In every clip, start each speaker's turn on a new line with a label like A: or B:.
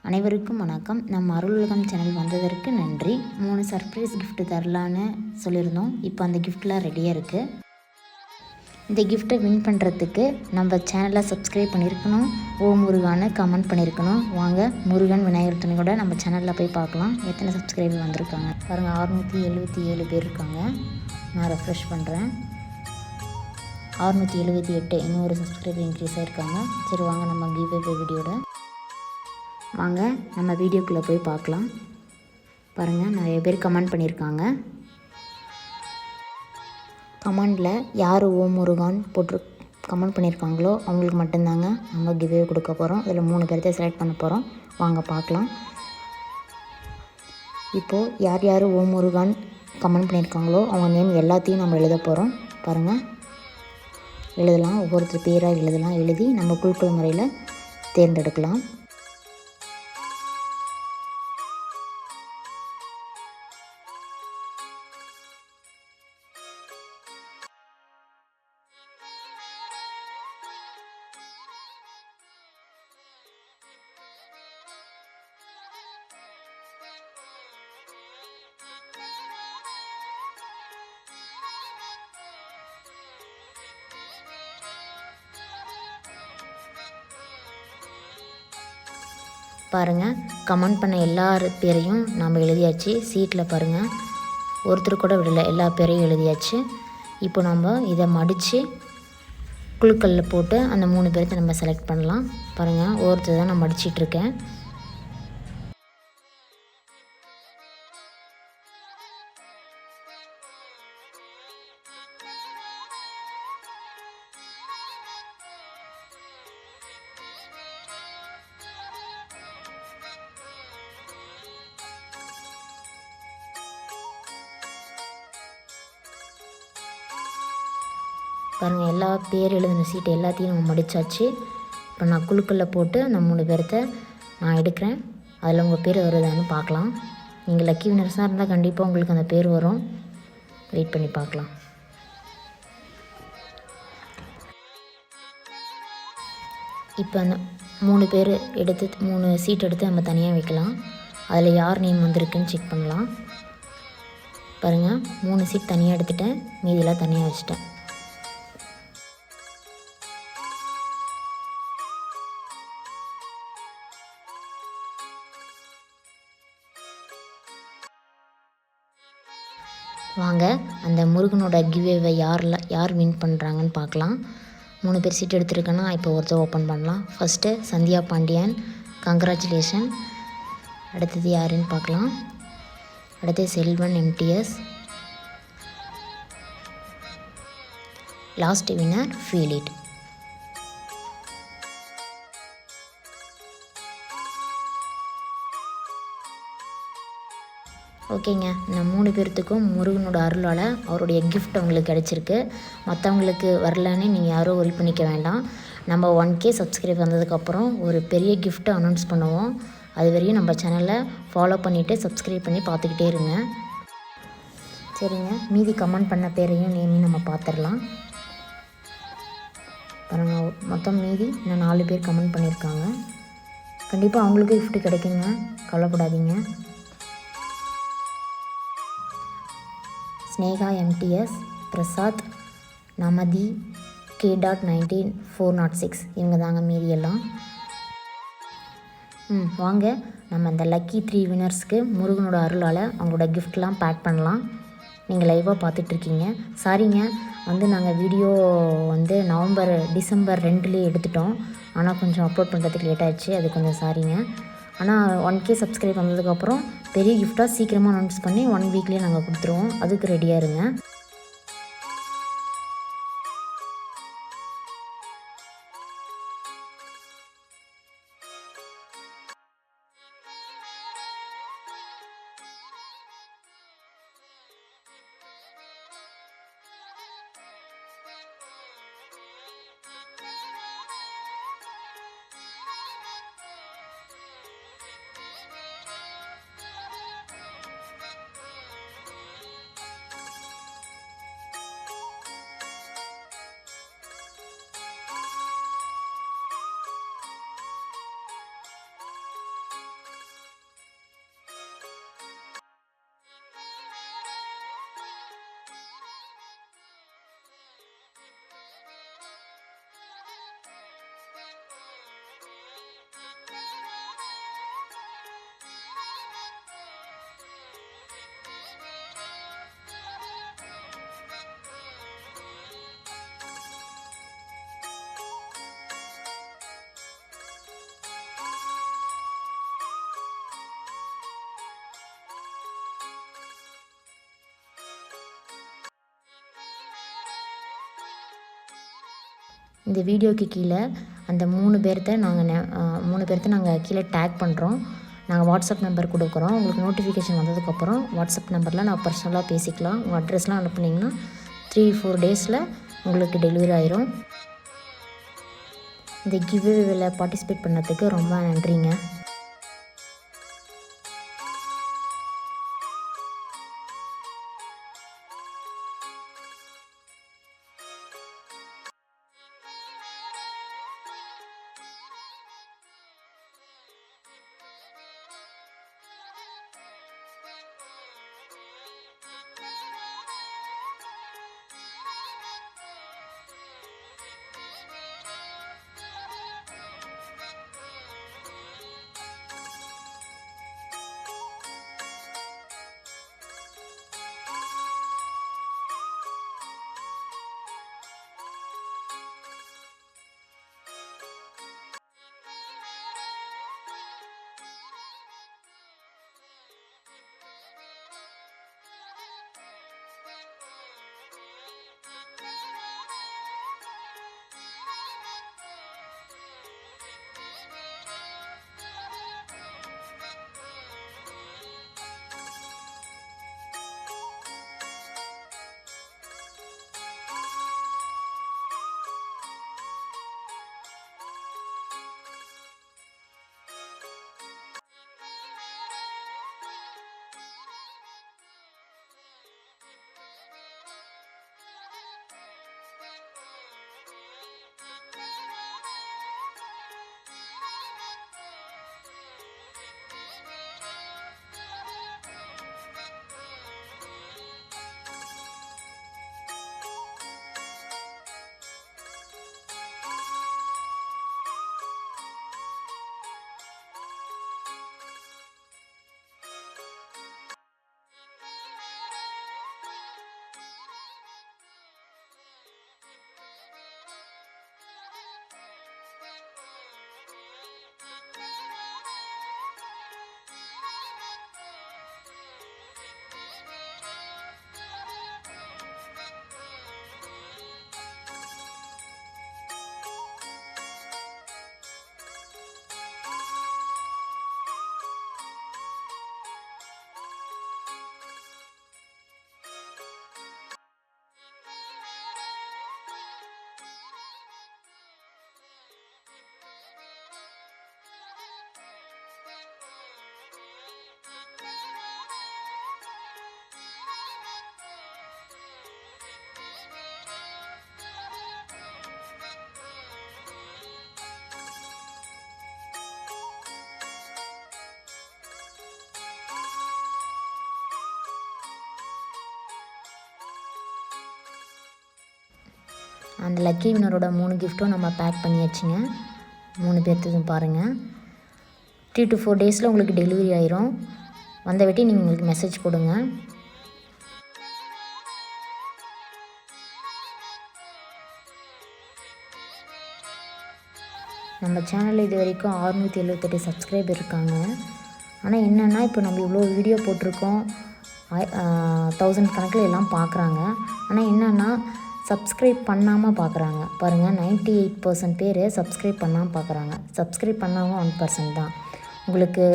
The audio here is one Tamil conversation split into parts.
A: அனைவருக்கும் வணக்கம். நம்ம அருளுலகம் சேனல் வந்ததற்கு நன்றி. 3 சர்ப்ரைஸ் கிஃப்ட் தரலான்னு சொல்லியிருந்தோம். இப்போ அந்த கிஃப்ட்லாம் ரெடியாக இருக்குது. இந்த கிஃப்ட்டை வின் பண்ணுறதுக்கு நம்ம சேனலை சப்ஸ்கிரைப் பண்ணியிருக்கணும், ஓ முருகான்னு கமெண்ட் பண்ணியிருக்கணும். வாங்க முருகன் விநாயகர் துணையோட நம்ம சேனலில் போய் பார்க்கலாம் எத்தனை சப்ஸ்கிரைபர் வந்திருக்காங்க. பாருங்கள், 677 பேர் இருக்காங்க. நான் ரெஃப்ரெஷ் பண்ணுறேன். 678 இன்னொரு சப்ஸ்கிரைபர் இன்க்ரீஸ் ஆகிருக்காங்க. சரி வாங்க நம்ம கிவ்அவே வீடியோட வாங்க நம்ம வீடியோக்குள்ளே போய் பார்க்கலாம். பாருங்கள், நிறைய பேர் கமெண்ட் பண்ணியிருக்காங்க. கமெண்டில் யார் ஓம் முருகான் போட்டு கமெண்ட் பண்ணியிருக்காங்களோ அவங்களுக்கு மட்டும்தாங்க நம்ம கிவ்அவே கொடுக்க போகிறோம். அதில் 3 பேர்த்தை செலக்ட் பண்ண போகிறோம். வாங்க பார்க்கலாம். இப்போது யார் யார் ஓம் முருகான் கமெண்ட் பண்ணியிருக்காங்களோ அவங்க நேம் எல்லாத்தையும் நம்ம எழுத போகிறோம். பாருங்கள், எழுதலாம், ஒவ்வொருத்தர் பேராக எழுதலாம். எழுதி நம்ம குழுக்கள் முறையில் தேர்ந்தெடுக்கலாம். பாருங்கள், கமெண்ட் பண்ண எல்லார் பேரையும் நாம் எழுதியாச்சு. சீட்டில் பாருங்கள், ஒருத்தர் கூட விடலை, எல்லா பேரையும் எழுதியாச்சு. இப்போ நம்ம இதை மடித்து குழுக்களில் போட்டு அந்த 3 பேர்த்தை நம்ம செலக்ட் பண்ணலாம். பாருங்கள், ஒருத்தர் தான் நான் மடிச்சிட்ருக்கேன். பாருங்கள், எல்லா பேர் எழுதின சீட்டை எல்லாத்தையும் நம்ம மடித்தாச்சு. இப்போ நான் குழுக்களில் போட்டு அந்த 3 பேர்த்தை நான் எடுக்கிறேன். அதில் உங்கள் பேர் வருதான்னு பார்க்கலாம். நீங்கள் லக்கி வினர்ஸாக இருந்தால் கண்டிப்பாக உங்களுக்கு அந்த பேர் வரும். வெயிட் பண்ணி பார்க்கலாம். இப்போ அந்த 3 பேர் எடுத்து 3 சீட் எடுத்து நம்ம தனியாக வைக்கலாம். அதில் யார் நேம் வந்திருக்குன்னு செக் பண்ணலாம். பாருங்கள், 3 சீட் தனியாக எடுத்துட்டேன், மீதியெல்லாம் தனியாக வச்சுட்டேன். வாங்க அந்த முருகனோட கிவ்அவே யார் வின் பண்ணுறாங்கன்னு பார்க்கலாம். 3 பேர் சீட் எடுத்துருக்கேன்னா இப்போ ஒருத்தர் ஓப்பன் பண்ணலாம். First Sandhya Pandian, congratulation. அடுத்தது யாருன்னு பார்க்கலாம். அடுத்தது Selvan MTS. Last winner feel it. ஓகேங்க, இந்த 3 பேர்த்துக்கும் முருகனோட அருளால் அவருடைய கிஃப்ட் அவங்களுக்கு கிடச்சிருக்கு. மற்றவங்களுக்கு வரலன்னு நீங்கள் யாரும் ஒரி பண்ணிக்க வேண்டாம். நம்ம 1K சப்ஸ்கிரைப் வந்ததுக்கப்புறம் ஒரு பெரிய கிஃப்ட்டை அனௌன்ஸ் பண்ணுவோம். அது வரையும் நம்ம சேனலை ஃபாலோ பண்ணிவிட்டு சப்ஸ்கிரைப் பண்ணி பார்த்துக்கிட்டே இருங்க. சரிங்க, மீதி கமெண்ட் பண்ண பேரையும் நேமையும் நம்ம பார்த்துடலாம். பாருங்கள், மொத்தம் மீதி இன்னும் 4 பேர் கமெண்ட் பண்ணியிருக்காங்க. கண்டிப்பாக அவங்களுக்கும் கிஃப்ட் கிடைக்குங்க, கவலைப்படாதீங்க. ஸ்னேகா MTS, பிரசாத், நமதி, K.19 406 இவங்க தாங்க மீதி எல்லாம். வாங்க நம்ம அந்த லக்கி 3 வினர்ஸ்க்கு முருகனோட அருளால் அவங்களோட கிஃப்ட்லாம் பேக் பண்ணலாம். நீங்கள் லைவாக பார்த்துட்ருக்கீங்க. சாரிங்க, நாங்கள் வீடியோ டிசம்பர் 2லேயே எடுத்துட்டோம். ஆனால் கொஞ்சம் அப்லோட் பண்ணுறதுக்கு லேட் ஆகிடுச்சு, அது கொஞ்சம் சாரிங்க. ஆனால் 1K சப்ஸ்கிரைப் வந்ததுக்கப்புறம் பெரிய கிஃப்டாக சீக்கிரமாக அனௌன்ஸ் பண்ணி 1 வீக்லேயே நாங்கள் கொடுத்துருவோம். அதுக்கு ரெடியாக இருங்க. இந்த வீடியோக்கு கீழே அந்த 3 பேர்த்த நாங்கள் கீழே டேக் பண்ணுறோம். நாங்கள் வாட்ஸ்அப் நம்பர் கொடுக்குறோம். உங்களுக்கு நோட்டிஃபிகேஷன் வந்ததுக்கப்புறம் வாட்ஸ்அப் நம்பரில் நான் பர்சனலாக பேசிக்கலாம். உங்கள் அட்ரஸ்லாம் அனுப்புனீங்கன்னா 3-4 டேஸில் உங்களுக்கு டெலிவரி ஆயிரும். இந்த கிவ்அவேல பார்ட்டிசிபேட் பண்ணதுக்கு ரொம்ப நன்றிங்க. அந்த லக்கி வினரோட 3 கிஃப்ட்டும் நம்ம பேக் பண்ணியாச்சுங்க. 3 பேர்த்துக்கும் பாருங்கள். 3 to 4 டேஸில் உங்களுக்கு டெலிவரி ஆயிரும். வந்த வெட்டி நீங்கள் உங்களுக்கு மெசேஜ் கொடுங்க. நம்ம சேனலில் இது வரைக்கும் 678 சப்ஸ்கிரைபர் இருக்காங்க. ஆனால் என்னென்னா இப்போ நம்ம இவ்வளோ வீடியோ போட்டிருக்கோம், 1000 கணக்கில் எல்லாம் பார்க்குறாங்க. ஆனால் என்னென்னா சப்ஸ்கிரைப் பண்ணாமல் பார்க்குறாங்க. பாருங்கள், 98% பேர் சப்ஸ்கிரைப் பண்ணாமல் பார்க்குறாங்க. சப்ஸ்கிரைப் பண்ணாமல் 1% தான். உங்களுக்கு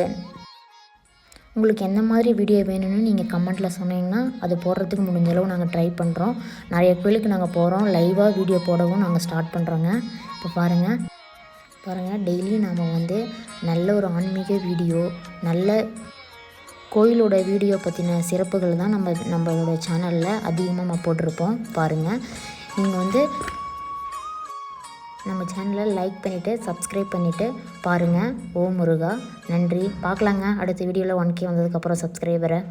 A: எந்த மாதிரி வீடியோ வேணும்னு நீங்கள் கமெண்ட்டில் சொன்னீங்கன்னா அது போடுறதுக்கு முடிஞ்ச அளவு நாங்கள் ட்ரை பண்ணுறோம். நிறைய கோயிலுக்கு நாங்கள் போகிறோம், லைவாக வீடியோ போடவும் நாங்கள் ஸ்டார்ட் பண்ணுறோங்க. இப்போ பாருங்கள் டெய்லி நாம் நல்ல ஒரு ஆன்மீக வீடியோ, நல்ல கோயிலோட வீடியோ பற்றின சிறப்புகள் தான் நம்மளோட சேனலில் அதிகமாக நம்ம போட்டிருப்போம். பாருங்கள், நீங்கள் நம்ம சேனலை லைக் பண்ணிவிட்டு சப்ஸ்கிரைப் பண்ணிவிட்டு பாருங்கள். ஓம் முருகா, நன்றி. பார்க்கலாங்க அடுத்த வீடியோவில் 1K வந்ததுக்கப்புறம் சப்ஸ்கிரைபரை.